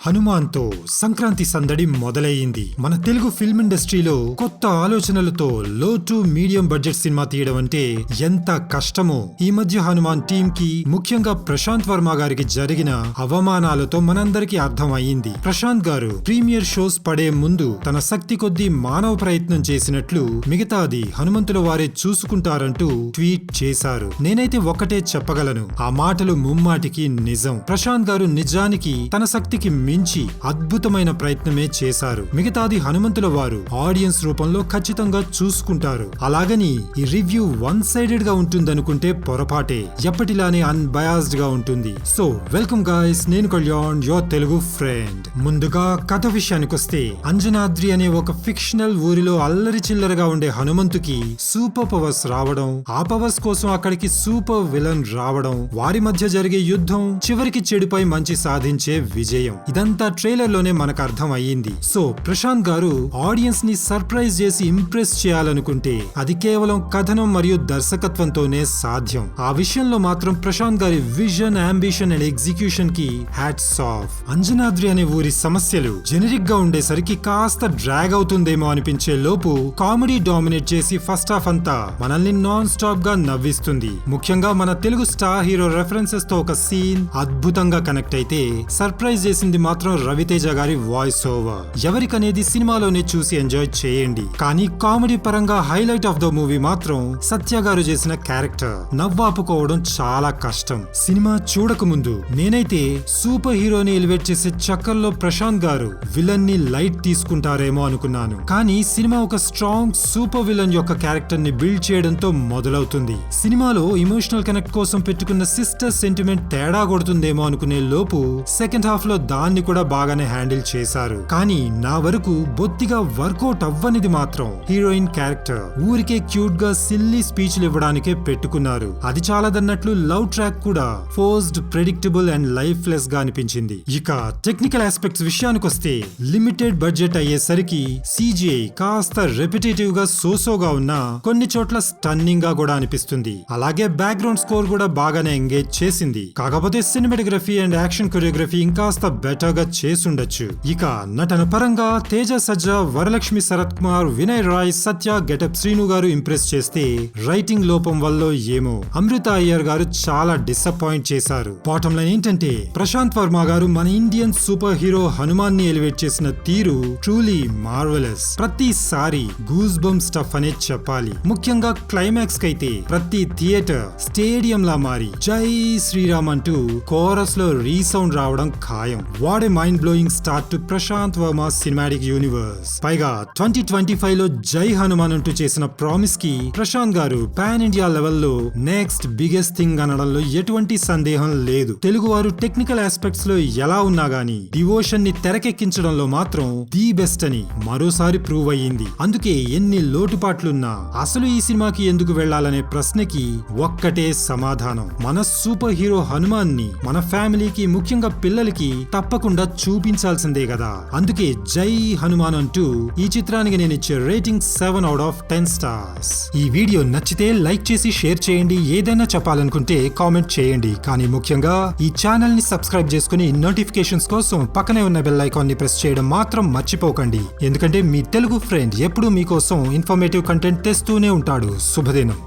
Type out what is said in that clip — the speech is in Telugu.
హనుమాన్తో సంక్రాంతి సందడి మొదలయ్యింది. మన తెలుగు ఫిల్మ్ ఇండస్ట్రీలో కొత్త ఆలోచనలతో లో టు మీడియం బడ్జెట్ సినిమా తీయడం అంటే ఎంత కష్టమో ఈ మధ్య హనుమాన్ టీమ్ కి, ముఖ్యంగా ప్రశాంత్ వర్మ గారికి జరిగిన అవమానాలతో మనందరికీ అర్థం అయ్యింది. ప్రశాంత్ గారు ప్రీమియర్ షోస్ పడే ముందు తన శక్తి కొద్దీ మానవ ప్రయత్నం చేసినట్లు మిగతాది హనుమంతుల వారే చూసుకుంటారంటూ ట్వీట్ చేశారు. నేనైతే ఒక్కటే చెప్పగలను, ఆ మాటలు ముమ్మాటికి నిజం. ప్రశాంత్ గారు నిజానికి తన శక్తికి మించి అద్భుతమైన ప్రయత్నమే చేశారు. మిగతాది హనుమంతుల వారు ఆడియన్స్ రూపంలో ఖచ్చితంగా చూసుకుంటారు. అలాగని ఈ రివ్యూ వన్ సైడెడ్ గా ఉంటుందనుకుంటే పొరపాటే. ఎప్పటిలానే అన్బయాస్డ్ గా ఉంటుంది. సో వెల్కమ్ గైస్, నేను కళ్యాణ్, యువర్ తెలుగు ఫ్రెండ్. ముందుగా కథ విషయానికొస్తే, అంజనాద్రి అనే ఒక ఫిక్షనల్ ఊరిలో అల్లరి చిల్లరగా ఉండే హనుమంతుకి సూపర్ పవర్స్ రావడం, ఆ పవర్స్ కోసం అక్కడికి సూపర్ విలన్ రావడం, వారి మధ్య జరిగే యుద్ధం, చివరికి చెడుపై మంచి సాధించే విజయం. ఇదంతా ట్రైలర్ లోనే మనకు అర్థం అయ్యింది. సో ప్రశాంత్ గారు ఆడియన్స్ ని సర్ప్రైజ్ చేసి ఇంప్రెస్ చేయాలనుకుంటే అది కేవలం కథనం మరియు దర్శకత్వంతోనే సాధ్యం. ఆ విషయంలో మాత్రం ప్రశాంత్ గారి విజన్, అంబిషన్ అండ్ ఎగ్జిక్యూషన్ కి హ్యాట్స్ ఆఫ్. అంజనాద్రి అనే ఊరి సమస్యలు జెనరిక్ గా ఉండేసరికి కాస్త డ్రాగ్ అవుతుందేమో అనిపించే లోపు కామెడీ డామినేట్ చేసి ఫస్ట్ హాఫ్ అంతా మనల్ని నాన్ స్టాప్ గా నవ్విస్తుంది. ముఖ్యంగా మన తెలుగు స్టార్ హీరో రెఫరెన్సెస్ తో ఒక సీన్ అద్భుతంగా కనెక్ట్ అయితే, సర్ప్రైజ్ చేసింది మాత్రం రవితేజ గారి వాయిస్ ఓవర్. ఎవరికనేది సినిమాలోనే చూసి ఎంజాయ్ చేయండి. కానీ కామెడీ పరంగా హైలైట్ ఆఫ్ ద మూవీ మాత్రం సత్య గారు చేసిన క్యారెక్టర్. నవ్వాపుకోవడం చాలా కష్టం. సినిమా చూడక ముందు నేనైతే సూపర్ హీరోని ఎలివేట్ చేసే చక్కర్లో ప్రశాంత్ గారు విలన్ ని లైట్ తీసుకుంటారేమో అనుకున్నాను. కానీ సినిమా ఒక స్ట్రాంగ్ సూపర్ విలన్ యొక్క క్యారెక్టర్ ని బిల్డ్ చేయడంతో మొదలవుతుంది. సినిమాలో ఎమోషనల్ కనెక్ట్ కోసం పెట్టుకున్న సిస్టర్ సెంటిమెంట్ తేడా కొడుతుందేమో అనుకునే లోపు సెకండ్ హాఫ్ లో దాన్ని కూడా బాగానే హ్యాండిల్ చేశారు. కానీ నా వరకు బొత్తిగా వర్కౌట్ అవ్వనిది మాత్రం హీరోయిన్ క్యారెక్టర్. ఊరికే క్యూట్ గా సిల్లీ స్పీచ్లు ఇవ్వడానికే పెట్టుకున్నారు. అది చాలదన్నట్లు లవ్ ట్రాక్ కూడా forced, predictable and life less గా అనిపించింది. ఇక టెక్నికల్ ఆస్పెక్ట్స్ విషయానికొస్తే, లిమిటెడ్ బడ్జెట్ అయ్యేసరికి CGI కాస్త రెపిటేటివ్ గా సోసోగా ఉన్నా కొన్ని చోట్ల స్టన్నింగ్ గా కూడా అనిపిస్తుంది. అలాగే బ్యాక్గ్రౌండ్ స్కోర్ కూడా బాగానే ఎంగేజ్ చేసింది. కాకపోతే సినిమాటోగ్రఫీ అండ్ యాక్షన్ కొరియోగ్రఫీ ఇంకాస్త బెటర్ గా చేసుండొచ్చు. ఇక నటన పరంగా తేజ సజ్జా, వరలక్ష్మి శరత్ కుమార్, వినయ్ రాయ్, సత్య, గెటప్ శ్రీను గారు ఇంప్రెస్ చేస్తే, రైటింగ్ లోపం వల్ల ఏమో అమృత అయ్యర్ గారు చాలా డిసప్పాయింట్ చేశారు. బాటమ్ లైన్ ఏంటంటే, ప్రశాంత్ వర్మ గారు మన ఇండియన్ సూపర్ హీరో హనుమాన్ ని ఎలివేట్ చేసిన తీరు ట్రూలీ మార్వెలస్. ప్రతిసారి గూస్ బమ్ స్టఫ్ అనే చెప్పాలి. ముఖ్యంగా క్లైమాక్స్ కైతే ప్రతి థియేటర్ స్టేడియం లా మారి జై శ్రీరామ్ అంటూ కోరస్ లో రీసౌండ్ రావడం ఖాయం. What a mind blowing start to Prasanth Varma cinematic universe. పైగా 2025 లో జై హనుమాన్ అంటూ చేసిన ప్రామిస్ కి ప్రశాంత్ గారు పాన్ ఇండియా లెవెల్లో నెక్స్ట్ బిగ్గెస్ట్ థింగ్ అనడంలో ఎటువంటి సందేహం లేదు. తెలుగు వారు టెక్నికల్ ఆస్పెక్ట్స్ లో ఎలా ఉన్నా గానీ డివోషన్ ని తెరకెక్కించడంలో మాత్రం ది బెస్ట్ అని మరోసారి ప్రూవ్ అయ్యింది. అందుకే ఎన్ని లోటుపాట్లున్నా అసలు ఈ సినిమాకి ఎందుకు వెళ్లాలనే ప్రశ్నకి ఒక్కటే సమాధానం, మన సూపర్ హీరో హనుమాన్ ని మన ఫ్యామిలీకి, ముఖ్యంగా పిల్లలకి తప్పకుండా చూపించాల్సిందే కదా. అందుకే జై హనుమాన్ అంటూ ఈ చిత్రానికి నేను ఇచ్చే రేటింగ్ 7/10 స్టార్స్. ఈ వీడియో నచ్చితే లైక్ చేసి షేర్ చేయండి. ఏదైనా చెప్పాలనుకుంటే కామెంట్ చేయండి. కానీ ముఖ్యంగా ఈ ఛానల్ ని సబ్స్క్రైబ్ చేసుకుని నోటిఫికేషన్స్ కోసం పక్కనే ఉన్న బెల్ ఐకాన్ ని ప్రెస్ చేయడం మాత్రం మర్చిపోకండి. ఎందుకంటే మీ తెలుగు ఫ్రెండ్ ఎప్పుడూ మీకోసం ఇన్ఫర్మేటివ్ కంటెంట్ తెస్తూనే ఉంటాడు. శుభదినం.